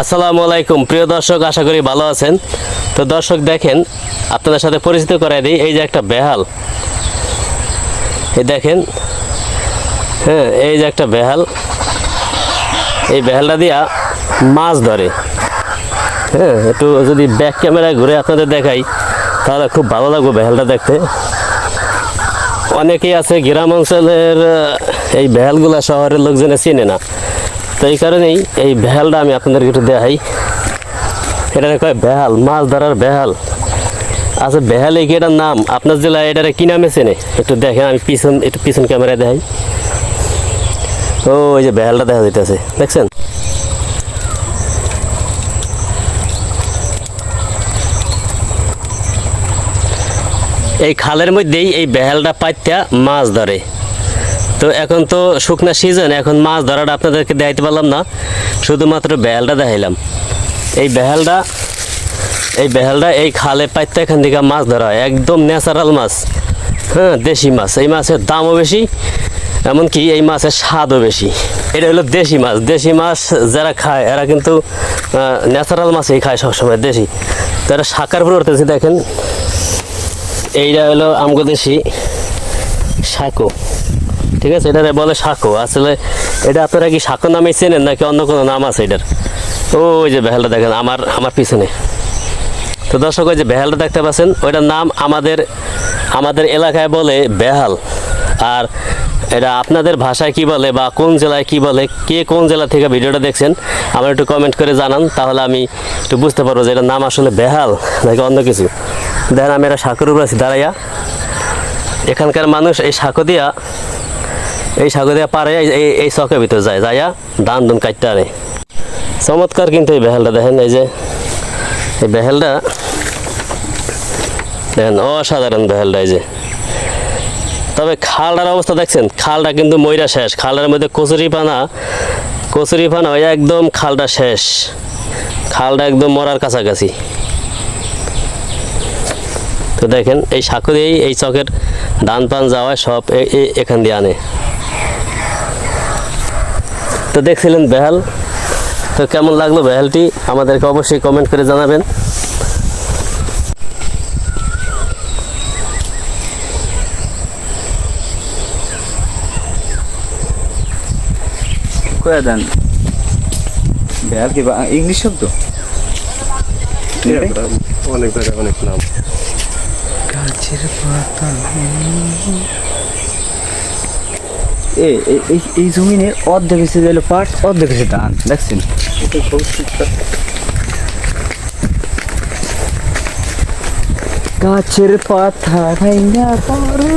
আসসালামু আলাইকুম প্রিয় দর্শক, আশা করি ভালো আছেন। তো দর্শক দেখেন, আপনাদের সাথে পরিচিত করাই দিই। এই যে একটা বেহাল, এই দেখেন, হ্যাঁ, এই যে একটা বেহাল, এই বেহালটা দিয়া মাছ ধরে। হ্যাঁ, একটু যদি ব্যাক ক্যামেরায় ঘুরে আপনাদের দেখাই তাহলে খুব ভালো লাগবে বেহালটা দেখতে। অনেকেই আছে গ্রাম অঞ্চলের এই বেহালগুলা শহরের লোকজনে চেনে না, তো এই কারণেই এই বেহালটা আমি আপনাদেরকে একটু দেখাই। এটা কয় বেহাল, মাছ ধরার বেহাল। আচ্ছা, বেহাল এই কি এটার নাম? আপনার জেলায় এটারে কি নামে চেনে একটু দেখেন। আমি একটু পিছন ক্যামেরায় দেখাই। ও, ওই যে বেহালটা দেখা যাইতেছে, দেখছেন? এই খালের মধ্যেই এই বেহালটা পাইত্যা মাছ ধরে। তো এখন তো শুকনা সিজন, এখন মাছ ধরাটা আপনাদেরকে দেখাইতে পারলাম না, শুধুমাত্র বেহালটা দেখাইলাম। এই বেহালটা এই খালে পাইত্যা এখান থেকে মাছ ধরা হয়, একদম ন্যাচারাল মাছ। হ্যাঁ, দেশি মাছ। এই মাছের দামও বেশি, এমনকি এই মাছের স্বাদও বেশি। এটা হলো দেশি মাছ। দেশি মাছ যারা খায় এরা কিন্তু ন্যাচারাল মাছই খায় সবসময়, দেশি। তো এটা শাকার পরিবর্তে দেখেন, এইটা হলো আমগো দেশি শাকো, ঠিক আছে? এটা বলে শাকো। আসলে এটা আপনারা কি শাকো নামে চেনেন নাকি অন্য কোনো নাম আছে এটার? ওই যে বেহালটা দেখেন আমার পিছনে। তো দর্শক, ওই যে বেহালটা দেখতে পাচ্ছেন, ওইটার নাম আমাদের এলাকায় বলে বেহাল। আর এটা আপনাদের ভাষায় কি বলে বা কোন জেলায় কি বলে, কে কোন জেলা থেকে ভিডিওটা দেখছেন আমার একটু কমেন্ট করে জানান, তাহলে আমি একটু বুঝতে পারবো যে এটার নাম আসলে বেহাল নাকি অন্য কিছু। দেখেন, আমি এটা সাঁকোর উপর আছি দাঁড়াইয়া। এখানকার মানুষ এই সাঁকো দিয়া পারে এই চকের ভিতরে যাইয়া ধান কাটতে আনে। চমৎকার কিন্তু এই বেহালটা দেখেন। এই যে এই বেহালটা দেখেন, অসাধারণ বেহালটা। এই যে, তবে খালটার অবস্থা দেখছেন, খালটা কিন্তু মইরা শেষ। খালের মধ্যে কচুরি পানা হয়ে একদম খালটা শেষ। খালটা একদম মরার কাছাকাছি। তো দেখেন, এই সাঁকো দিয়েই এই চকের ধান পান যাওয়ায় সব এখান দিয়ে আনে। তো দেখছিলেন বেহাল। তো কেমন লাগলো বেহালটি আমাদেরকে অবশ্যই কমেন্ট করে জানাবেন। দেন বেহাল কি ইংলিশ শব্দ? অনেক জায়গায় অনেক নাম। গাছের পাতা। এই জমিনে অর্ধেক এসে গেল পাট, অর্ধেক এসে ধান, দেখছেন? গাছের পাতা ভাঙা পড়ে।